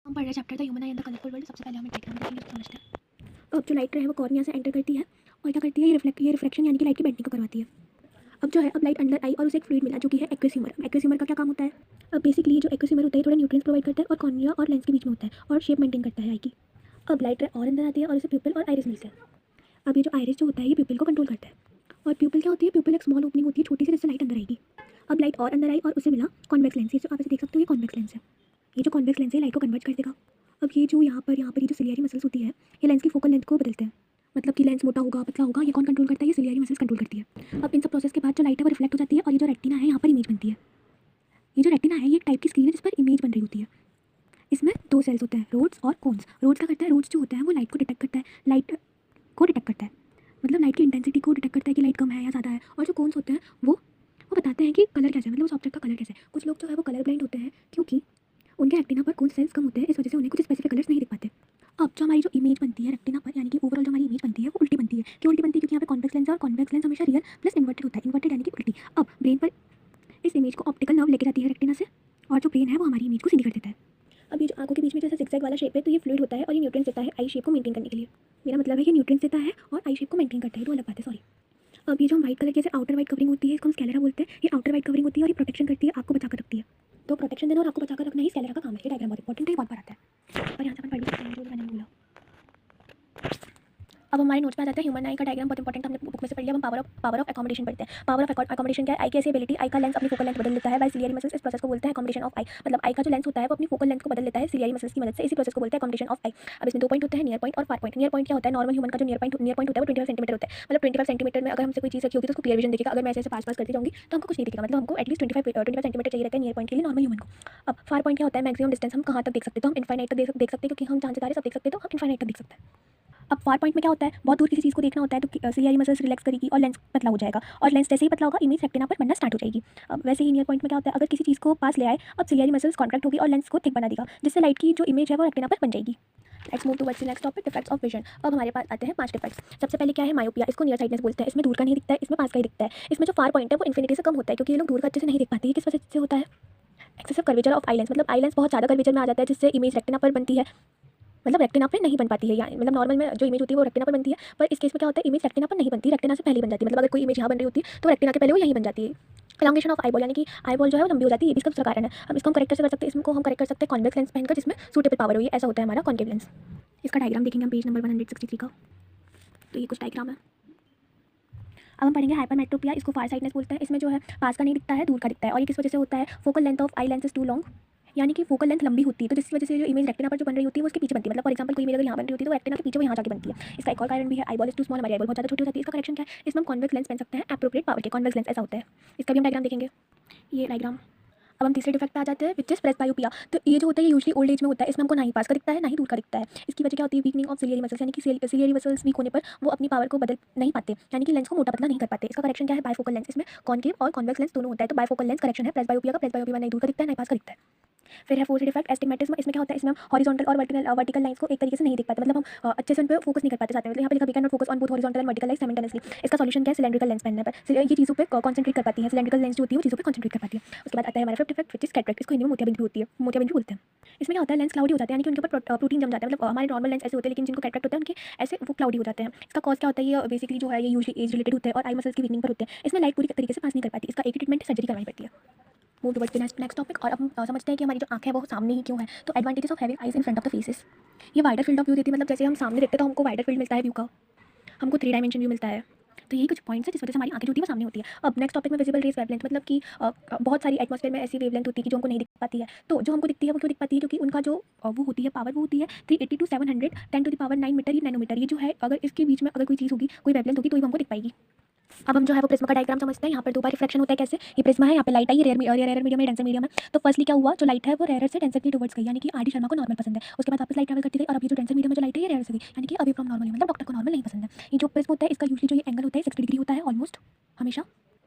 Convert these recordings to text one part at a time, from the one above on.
हम पढ़ रहे chapter the human I and the colourful world. सबसे पहले हमें डायग्राम देखेंगे तो समझते हैं। अब जो लाइट है वो कॉर्निया से एंटर करती है और क्या करती है, ये रिफ्लेक्शन यानी कि लाइट की बेंडिंग को करवाती है। अब जो है, अब लाइट अंदर आई और उसे एक फ्लूइड मिला जो कि है एक्वस ह्यूमर। एक्वस ह्यूमर का क्या काम होता है? अब बेसिकली जो एक्वस ह्यूमर होता है थोड़ा न्यूट्रिएंट्स प्रोवाइड करता है और कॉर्निया और लेंस के बीच में होता है और शेप मेंटेन करता है आई की। अब लाइट और अंदर आती है और इसे प्यूपिल और आइरिस मिलता है। अब ये जो आइरिस जो होता है ये प्यूपिल को कंट्रोल करता है। और प्यूपिल क्या होती है? प्यूपिल एक स्मॉल ओपनिंग होती है छोटी सी, जिससे लाइट अंदर आएगी। अब लाइट और अंदर आई और उसे मिला कॉन्वेक्स लेंस। ये जो आप इसे देख सकते हो, ये कॉन्वेक्स लेंस है। ये जो कॉन्वेक्स लेंस है लाइट को कन्वर्ट कर देगा। अब ये जो यहाँ पर ये जो सिलियरी मसल्स होती है ये लेंस की फोकल लेंथ को बदलते हैं। मतलब कि लेंस मोटा होगा पतला होगा, ये कौन कंट्रोल करता है? ये सिलियरी मसल्स कंट्रोल करती है। अब इन सब प्रोसेस के बाद जो लाइट है वो रिफ्लेक्ट हो जाती है और ये जो रेटिना है यहाँ पर इमेज बनती है। ये जो रेटिना है ये एक टाइप की स्क्रीन है जिस पर इमेज बन रही होती है। इसमें दो सेल्स होते हैं, रोड्स और कोन्स। रोड्स क्या करता है? रोड्स जो होता है वो लाइट को डिटेक्ट करता है, लाइट को डिटेक्ट करता है, मतलब लाइट की इंटेंसिटी को डिटेक्ट करता है कि लाइट कम है या ज़्यादा है। और जो कोन्स होते हैं वो बताते हैं कि कलर कैसा है, मतलब उस ऑब्जेक्ट का कलर कैसा है। कुछ लोग जो है वो कलर ब्लाइंड होते हैं क्योंकि उनके रेटिना पर कोन सेल्स कम होते हैं, इस वजह से उन्हें कुछ स्पेसिफिक कलर्स नहीं दिख पाते। अब जो हमारी जो इमेज बनती है रेटिना पर, यानी कि ओवरऑल जो हमारी इमेज बनती है वो उल्टी बनती है। क्यों उल्टी बनती है? क्योंकि यहाँ पे कॉन्वेक्स लेंस है और कॉन्वेक्स लेंस हमेशा रियल प्लस इन्वर्टेड होता है। इन्वर्टेड यानी कि उल्टी। अब ब्रेन पर इस इमेज को ऑप्टिकल नर्व लेके जाती है रेटिना से, और जो ब्रेन है वो हमारी इमेज को सीधी कर देता है। अब ये जो आंखों के बीच में जैसे जिगजैग वाला शेप है तो ये फ्लूइड होता है और ये न्यूट्रिएंट्स देता है आई शेप को मेंटेन करने के लिए। मेरा मतलब है ये न्यूट्रिएंट्स देता है और आई शेप को मेंटेन करता है, दो अलग बात है, सॉरी। अब ये जो व्हाइट कलर की जैसे आउटर वाइट कवरिंग होती है इसको हम स्कैलेरा बोलते हैं। ये आउटर वाइट कवरिंग होती है और ये प्रोटेक्शन करती है, आपको बचा कर रखती है। तो प्रोटेक्शन देना और आपको बचा कर रखना ही स्कैलेरा का काम है। ये डायग्राम बहुत इंपॉर्टेंट है, बहुत बार आता है और यहाँ से अपन पढ़ भी सकते हैं जो मैंने बोला। अब हमारे नोट्स में आ जाते हैं ह्यूमन आई का डायग्राम बहुत इंपॉर्टेंट हमने बुक में से पढ़ लिया। हम पावर ऑफ अकोमोडेशन पढ़ते हैं। पावर ऑफ अकोमोडेशन क्या है? आई की ऐसी एबिलिटी, आई का लेंस अपनी फोकल लेंथ बदल लेता है बाय सिलियरी मसल्स। इस प्रोसेस को बोलते हैं अकोमोडेशन ऑफ आई। मतलब आई का जो लेंस होता है वो अपनी फोकल लेंथ को बदल लेता है सिलियरी मसल्स की मदद से। इसी प्रोसेस को बोलते हैं अकोमोडेशन ऑफ आई। अब इसमें दो पॉइंट होते हैं, नियर पॉइंट और फार पॉइंट। नियर पॉइंट क्या होता है? नॉर्मल ह्यूमन का जो नियर पॉइंट होता है वो 25 सेंटीमीटर होता है। मतलब 25 सेंटीमीटर में अगर हमसे कोई चीज़ रखी होगी तो उसको क्लियर विजन दिखेगा। अगर मैं ऐसे पास करती जाऊंगी तो हमको कुछ नहीं दिखेगा, मतलब हमको एटलीस्ट 25 सेंटीमीटर चाहिए रहता है नियर पॉइंट के लिए नॉर्मल ह्यूमन को। अब फार पॉइंट क्या होता है? मैक्सिमम डिस्टेंस हम कहाँ तक देख सकते हैं? तो हम इनफाइनाइट तक देख सकते हैं, क्योंकि हम जहाँ से जा रहे हैं सब देख सकते हैं, तो हम इनफाइनाइट तक देख सकते हैं। अब फार पॉइंट में क्या होता है? बहुत दूर किसी चीज़ को देखना होता है तो सिलियरी मसल्स रिलैक्स करेगी और लेंस पतला हो जाएगा, और लेंस जैसे ही पतला होगा इमेज रेटिना पर बनना स्टार्ट हो जाएगी। अब वैसे ही नियर पॉइंट में क्या होता है? अगर किसी चीज़ को पास ले आए, अब सिलियरी मसल्स कॉन्ट्रैक्ट होगी और लेंस को थिक बना देगा, जिससे लाइट की जो इमेज है वो रेटिना पर बन जाएगी। Let's move towards the next topic, defects of vision. अब हमारे पास आते हैं 5 डिफेक्ट्स। सबसे पहले क्या है? मायोपिया। इसको नियर साइडनेस बोलते हैं। इसमें दूर का नहीं दिखता है, इसमें पास का ही दिखता है। इसमें जो फार पॉइंट है वो इन्फिनिटी से कम होता है क्योंकि ये लोग दूर का अच्छे से नहीं देख पाते। ये किस वजह से होता है? Excessive curvature of eye lens, मतलब आई लेंस बहुत ज़्यादा कर्वेचर में आ जाता है जिससे इमेज रेटिना पर बनती है, मतलब रेटिना पे नहीं बन पाती है। या मतलब नॉर्मल में जो इमेज होती है वो रेटिना पर बनती है, पर इस केस में क्या होता है? इमेज रेटिना पर नहीं बनती, रेटिना से पहले बन जाती है। मतलब अगर कोई इमेज यहाँ बन रही होती है तो रेटिना के पहले वो यहीं बन जाती है। एलोंगेशन ऑफ आईबॉल, यानी कि आईबॉल जो है वो लंबी हो जाती है, ये भी इसका दूसरा कारण है। अब इसको हम करेक्ट कैसे कर सकते हैं? इसको हम करेक्ट कर सकते हैं कॉन्वेक्स लेंस पहनकर जिसमें सूटेबल पावर हुई, ऐसा होता है हमारा कॉन्केव लेंस। इसका डायग्राम देखेंगे हम पेज नंबर 163 का। तो ये कुछ डायग्राम है। अब हम पढ़ेंगे हाइपरमेट्रोपिया। इसको फार साइडनेस बोलते हैं। इसमें जो है पास का नहीं दिखता है, दूर का दिखता है, और ये किस वजह से होता है? Focal length of eye lens is too long, यानी कि फोकल लेंथ लंबी होती है, तो जिसकी वजह से जो इमेज रेटिना पर जो बन रही होती है वो उसके पीछे बनती है। मतलब फॉर एग्जांपल कोई इमेज अगर यहाँ बन रही होती है तो रेटिना के पीछे वो यहाँ जाके बनती है। इसका एक और कारण भी है, आईबॉल इज टू स्मॉल, हमारी आईबॉल बहुत ज़्यादा छोटी हो जाती है। इसका करेक्शन क्या है? इसमें हम कॉन्वेक्स लेंस पहन सकते हैं एप्रोप्रिएट पावर के, कॉन्वेक्स लेंस ऐसा होता है। इसका भी हम डायग्राम देखेंगे, ये डायग्राम। अब हम तीसरे डिफेक्ट पे आ जाते हैं, विच इज प्रेसबायोपिया। तो ये जो होता है ये यूजुअली ओल्ड एज में होता है। इसमें हमको ना ही पास का दिखता है ना ही दूर का दिखता है। इसकी वजह क्या होती है? वीकनिंग ऑफ सिलियरी मसल्स, यानी कि सिलियरी मसल्स वीक होने पर वो अपनी पावर को बदल नहीं पाते, यानी कि लेंस को मोटा पतला नहीं कर पाते। इसका करेक्शन क्या है? Bifocal lens. इसमें कॉन्केव और कॉन्वेक्स लेंस दोनों होता है, तो बायफोकल लेंस करेक्शन है प्रेसबायोपिया का। प्रेसबायोपिया नहीं दूर का दिखता है ना ही पास का दिखता है। फिर है फोर्थ डिफेक्ट एस्टिग्मेटिज्म। इसमें क्या होता है? इसमें हम हॉरिजॉन्टल और वर्टिकल लाइंस को एक तरीके से नहीं देख पाते, मतलब हम अच्छे से उन पर फोकस नहीं कर पाते साथ में। मतलब यहाँ पे लिखा we can not focus on both horizontal and vertical lines simultaneously. इसका सॉल्यूशन क्या है? सिलेंड्रिकल लेंस पहनने पर ये चीज़ों पे कॉन्सेंट्रेट कर पाती है। सिलेंड्रिकल लेंस जो होती है वो चीज़ों पे कॉन्सेंट्रेट कर पाती है। उसके बाद आता है हमारा fifth defect, which is cataract. इसको हिंदी में मोतियाबिंद भी होती है, मोतियाबिंद भी बोलते हैं। इसमें क्या होता है? लेंस क्लाउडी हो जाते हैं, यानी कि उनके ऊपर प्रोटीन जम जाता है। मतलब हमारे नॉर्मल लेंस ऐसे होते हैं, लेकिन जिनको कैटरेक्ट होता है उनके ऐसे वो क्लाउडी हो जाते हैं। इसका कॉज क्या होता है? ये बेसिकली जो है ये यूजुअली एज रिलेटेड होते हैं और आई मसल्स की वीकनिंग पर होते हैं। इसमें लाइट पूरी तरीके से पास नहीं कर पाती। इसका एक ही ट्रीटमेंट सर्जरी करवानी पड़ती है। Move towards the next topic, और अब हम समझते हैं कि हमारी जो आँख है वो सामने ही क्यों है। तो advantages of having eyes in front of the faces, ये वाइडर फील्ड ऑफ व्यू देती है। मतलब जैसे हम सामने देखते हैं तो हमको वाइडर फील्ड मिलता है व्यू का, हमको 3 डायमेंशन व्यू मिलता है। तो यही कुछ पॉइंट्स है जिस वजह से हमारी आंखें जो होती है वो सामने होती है। अब नेक्स्ट टॉपिक में विजिबल रेस वेवलेंथ, मतलब कि बहुत सारी एटमॉस्फेयर में ऐसी वेवलेंथ होती है कि जो हमको नहीं दिख पाती है। तो जो हमको दिखती है वो क्यों दिख पाती है? क्योंकि उनका जो वो होती है पावर, वो होती है 380 to 700 10 to the power 9 metre, ये नैनोमीटर। ये जो है अगर इसके बीच में अगर कोई चीज़ होगी, कोई वेवलेंथ होगी, तो ही हमको दिख पाएगी। अब हम जो है वो प्रिज्म का डायग्राम समझते हैं। यहाँ पर दो बार रिफ्लेक्शन होता है। कैसे? ये प्रिज्म है, यहाँ पे लाइट आई, रेयर मीडियम है, डेंसर मीडियम है। तो फर्स्टली क्या हुआ? जो लाइट है वो रेयर से डेंसर की टुवर्ड्स गई, यानी कि आर डी शर्मा को नॉर्मल पसंद है। उसके बाद वापस लाइट ट्रैवल करती गई और अब ये जो डेंसर मीडियम में जो लाइट है ये रेयर से गई, यानी कि अवे फ्रॉम नॉर्मल, मतलब डॉक्टर को नॉर्मल नहीं पसंद है। ये जो प्रिज्म होता है इसका यूजुअली जो ये एंगल होता है 60 डिग्री होता है ऑलमोस्ट हमेशा।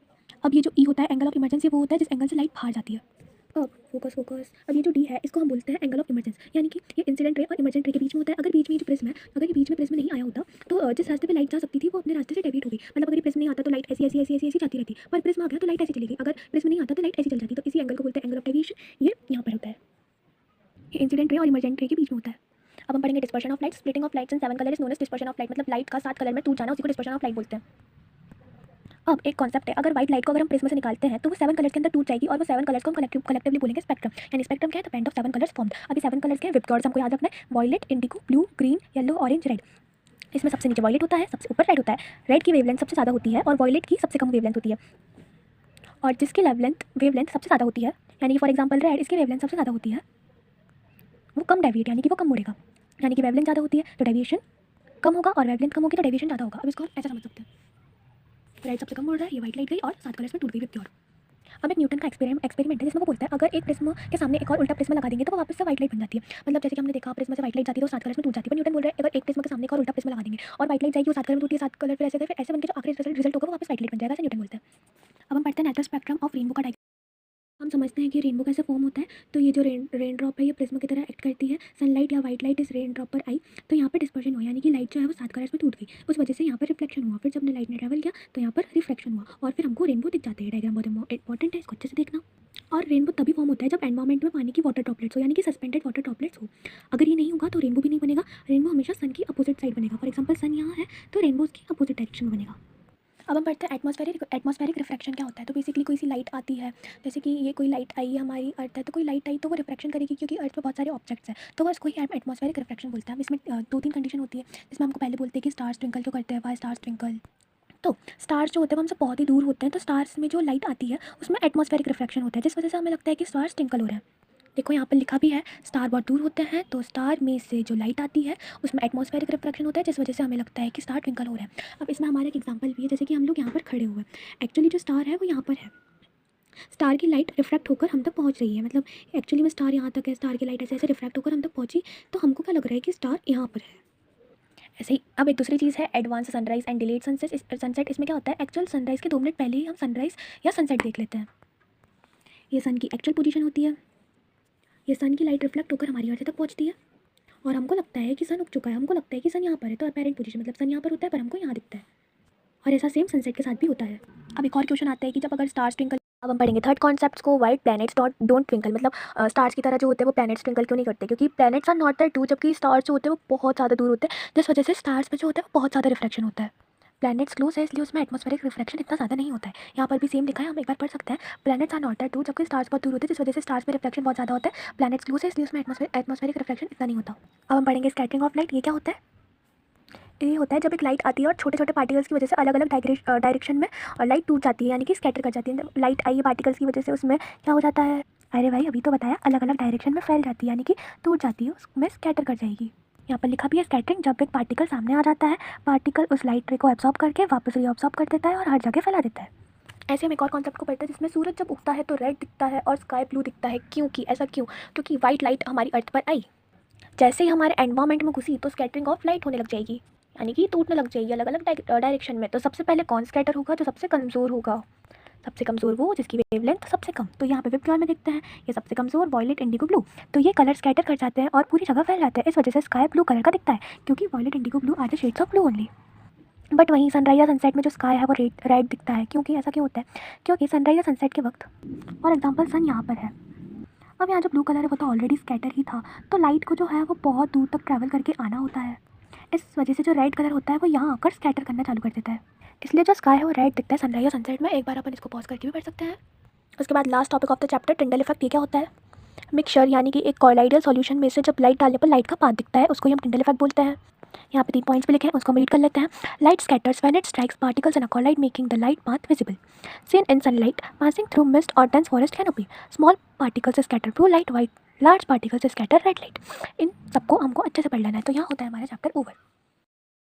अब ये जो ई होता है एंगल ऑफ इमरजेंसी, वो होता है जिस एंगल से लाइट बाहर जाती है। अब फोकस। अब ये जो डी है इसको हम बोलते हैं एंगल ऑफ इमरजेंस, यानी कि ये इंसिडेंट रे और इमरजेंट रे के बीच में होता है। अगर बीच में जो प्रिज्म है, अगर ये बीच में प्रिज्म नहीं आया होता तो जिस रास्ते पे लाइट जा सकती थी वो अपने रास्ते से डेविएट हो गई। मतलब अगर ये प्रिज्म नहीं आता तो लाइट ऐसी जाती रहती, पर प्रिज्म आ गया तो लाइट ऐसी चली गई। अगर प्रिज्म नहीं आता तो लाइट ऐसी चल जाती। तो इसी एंगल को बोलते हैं एंगल ऑफ डेविएशन। ये यहाँ पर होता है। ये इंसिडेंट रे और इमरजेंट रे के बीच में होता है। अब हम पढ़ेंगे dispersion of light. Splitting of lights in 7 colour is known as dispersion of light, मतलब लाइट का 7 कलर में टूट जाना, उसी को डिस्पर्शन ऑफ लाइट बोलते हैं। अब एक कॉन्सेप्ट है, अगर व्हाइट लाइट को अगर हम प्रिज्म से निकालते हैं तो वो 7 कलर्स के अंदर टूट जाएगी और वो 7 कलर्स को हम कलेक्टिवली बोलेंगे स्पेक्ट्रम। यानी स्पेक्ट्रम क्या है? The band of 7 colours formed. अभी 7 कलर्स के हैं, विपकॉर्ड्स हमको याद रखना है, violet, indigo, blue, green, yellow, orange, red. इसमें सबसे नीचे वॉयलेट होता है, सबसे ऊपर रेड होता है। रेड की वेवलेंथ सबसे ज़्यादा होती है और वॉयलेट की सबसे कम वेवलेंथ होती है, और जिसकी वेवलेंथ सबसे ज़्यादा होती है, यानी कि फॉर एग्जांपल रेड, इसकी वेवलेंथ सबसे ज़्यादा होती है, वो कम डेविएट, यानी कि वो कम मुड़ेगा। यानी कि वेवलेंथ ज़्यादा होती है तो डेविएशन कम होगा, और वेवलेंथ कम होगी तो डेविएशन ज़्यादा होगा। अब इसको हम ऐसा समझ सकते हैं, रेड सबसे कम मुड़ रहा है, ये व्हाइट लाइट गई और 7 कलर्स में टूट गई विद प्योर। अब एक न्यूटन का एक्सपेरिमेंट है जिसमें वो बोलता है अगर एक प्रिज्म के सामने एक और उल्टा प्रिज्म लगा देंगे तो वो वापस से व्हाइट लाइट बन जाती है। मतलब जैसे कि हमने देखा प्रिज्म से व्हाइट लाइट जाती है तो 7 कलर्स में टूट जाती है, पर न्यूटन बोल रहा है अगर एक प्रिज्म के सामने एक और उल्टा प्रिज्म लगा देंगे और व्हाइट लाइट जाएगी, वो 7 कलर में टूटी है, 7 कलर फिर ऐसे बनके जो आखिरी रिजल्ट होगा वो वापस व्हाइट लाइट बन जाएगा, ऐसे न्यूटन बोलते हैं। अब हम पढ़ते हैं नेचुरल स्पेक्ट्रम ऑफ रेनबो का। हम समझते हैं कि रेनबो कैसे फॉर्म होता है। तो ये जो रेन ड्रॉप है ये प्रिज्म की तरह एक्ट करती है, सनलाइट या वाइट लाइट इस रेन ड्रॉप पर आई तो यहाँ पर डिस्पर्शन हुआ, यानी कि लाइट जो है वो 7 कलर्स में टूट गई, उस वजह से यहाँ पर रिफ्लेक्शन हुआ। फिर जब लाइट ने ट्रैवल किया तो यहाँ पर रिफ्लेक्शन हुआ और फिर हमको रेनबो दिख जाते हैं। डायग्राम बहुत इंपॉर्टेंट है, इसको अच्छे से देखना। और रेनबो तभी फॉर्म होता है जब एनवायरमेंट में पानी की वाटर ड्रॉपलेट्स हो, यानी कि सस्पेंडेड वाटर ड्रॉपलेट्स हो। अगर ये नहीं होगा तो रेनबो भी नहीं बनेगा। रेनबो हमेशा सन की अपोजिट साइड बनेगा। फॉर एग्जाम्पल सन यहाँ है तो रेनबो की अपोजिट डायरेक्शन में बनेगा। अब हम पढ़ते हैं एटमॉस्फेरिक रिफ्रैक्शन क्या होता है। तो बेसिकली कोई सी लाइट आती है, जैसे कि ये कोई लाइट आई हमारी अर्थ है, तो कोई लाइट आई तो वो रिफ्रैक्शन करेगी क्योंकि अर्थ पे बहुत सारे ऑब्जेक्ट्स हैं, तो बस कोई एटमॉस्फेरिक रिफ्रैक्शन बोलते हैं। अब इसमें 2-3 कंडीशन होती है जिसमें हमको पहले बोलते हैं कि स्टार्स ट्विंकल जो करते हैं, वाई स्टार्स ट्विंकल। तो स्टार्स जो होते हैं वो हमसे बहुत ही दूर होते हैं, तो स्टार्स में जो लाइट आती है उसमें एटमॉस्फेरिक रिफ्रैक्शन होता है, जिस वजह से हमें लगता है कि स्टार्स ट्विंकल हो रहे हैं। देखो यहाँ पर लिखा भी है, स्टार बहुत दूर होते हैं तो स्टार में से जो लाइट आती है उसमें एटमॉस्फेरिक रिफ्रैक्शन होता है, जिस वजह से हमें लगता है कि स्टार ट्विंकल हो रहा है। अब इसमें हमारा एक एग्जांपल भी है, जैसे कि हम लोग यहाँ पर खड़े हुए हैं, एक्चुअली जो स्टार है वो यहाँ पर है, स्टार की लाइट रिफ्रैक्ट होकर हम तक पहुँच रही है, मतलब एक्चुअली में स्टार यहाँ तक है, स्टार की लाइट ऐसे ऐसे रिफ्रैक्ट होकर हम तक पहुँची, तो हमको क्या लग रहा है कि स्टार यहाँ पर है। ऐसे ही अब एक दूसरी चीज़ है advance sunrise and delayed sunset. इसमें क्या होता है, एक्चुअल सनराइज़ के 2 मिनट पहले ही हम सनराइज़ या सनसेट देख लेते हैं। ये सन की एक्चुअल पोजीशन होती है, ये सन की लाइट रिफ्लेक्ट होकर हमारी अर्थ तक पहुंचती है और हमको लगता है कि सन उग चुका है, हमको लगता है कि सन यहाँ पर है, तो अपेरेंट पोजीशन मतलब सन यहाँ पर होता है पर हमको यहाँ दिखता है। और ऐसा सेम सनसेट के साथ भी होता है। अब एक और क्वेश्चन आता है कि जब अगर स्टार्स ट्विंकल, अब हम पढ़ेंगे थर्ड कॉन्सेप्ट्स को, वाइट प्लैनेट्स डोंट ट्विंकल, मतलब स्टार्स की तरह जो होते हैं वो प्लैनेट्स ट्विंकल क्यों नहीं करते, क्योंकि planets are not that too, जबकि स्टार्स जो होते हैं वो बहुत ज़्यादा दूर होते हैं, जिस वजह से स्टार्स में जो होता है वो बहुत ज़्यादा रिफ्लेक्शन होता है। प्लैनेट्स क्लोज है इसलिए उसमें एटमॉस्फेरिक रिफ्लेक्शन इतना ज़्यादा नहीं होता है। यहाँ पर भी सेम लिखा है, हम एक बार पढ़ सकते हैं, planets are not that too, जबकि स्टार्स बहुत दूर होते हैं, जिस वजह से स्टार्स में रिफ्लेक्शन बहुत ज़्यादा होता है। प्लैनेट्स क्लोज है इसलिए उसमें एटमॉस्फेरिक रिफ्लेक्शन इतना नहीं होता। अब हम पढ़ेंगे स्कैटरिंग ऑफ लाइट। ये क्या होता है? ये होता है जब एक लाइट आती है और छोटे छोटे पार्टिकल्स की वजह से अलग अलग डायरेक्शन में लाइट टूट जाती है, यानी कि स्कैटर कर जाती है। लाइट आई पार्टिकल्स की वजह से उसमें क्या हो जाता है, अरे भाई अभी तो बताया, अलग अलग डायरेक्शन में फैल जाती है, यानी कि टूट जाती है, उसमें स्कैटर कर जाएगी। यहाँ पर लिखा भी है स्कैटरिंग, जब एक पार्टिकल सामने आ जाता है, पार्टिकल उस लाइट रे को एब्जॉर्ब करके वापस रीअब्जॉर्ब कर देता है और हर जगह फैला देता है। ऐसे हम एक और कॉन्सेप्ट को पढ़ते हैं जिसमें सूरज जब उगता है तो रेड दिखता है और स्काई ब्लू दिखता है। क्योंकि ऐसा क्यों? क्योंकि वाइट लाइट हमारी अर्थ पर आई, जैसे ही हमारे एनवायरमेंट में घुसी तो स्कैटरिंग ऑफ लाइट होने लग जाएगी, यानी कि टूटने लग जाएगी अलग अलग डायरेक्शन में। तो सबसे पहले कौन स्कैटर होगा? जो सबसे कमज़ोर होगा, सबसे कमज़ोर वो जिसकी वेवलेंथ सबसे कम। तो यहाँ पे विपक्योर में देखते हैं ये सबसे कमज़ोर वॉयलेट इंडिगो ब्लू, तो ये कलर स्कैटर कर जाते हैं और पूरी जगह फैल जाते हैं, इस वजह से स्काई ब्लू कलर का दिखता है, क्योंकि violet indigo blue are the shades of blue only. But वहीं सनराइज या सनसेट में जो स्काई है वो रेड दिखता है। क्योंकि ऐसा क्यों होता है? क्योंकि सनराइज या सनसेट के वक्त, फॉर एग्जाम्पल सन यहाँ पर है, अब यहाँ जो ब्लू कलर है वो तो ऑलरेडी स्कैटर ही था, तो लाइट को जो है वो बहुत दूर तक ट्रैवल करके आना होता है, इस वजह से जो रेड कलर होता है वो यहाँ आकर स्कैटर करना चालू कर देता है, इसलिए जो स्काई है वो रेड दिखता है सनराइज या सनसेट में। एक बार अपन इसको पॉज करके भी पढ़ सकते हैं। उसके बाद last topic of the chapter Tyndall effect. ये क्या होता है? मिक्सचर, यानी कि एक कॉलॉइडल सॉल्यूशन में से जब लाइट डालने पर लाइट का पाथ दिखता है, उसको ही हम टिंडल इफेक्ट बोलते हैं। यहाँ पे 3 पॉइंट्स भी लिखे हैं, उसको हम रीड कर लेते हैं। Light scatters when it strikes particles in a colloid making the light path visible, seen in sunlight passing through mist और dense forest canopy, small particles scatter blue light, while large particles scatter red light. इन सबको हमको अच्छे से पढ़ लेना है। तो यहाँ होता है हमारा चैप्टर ओवर।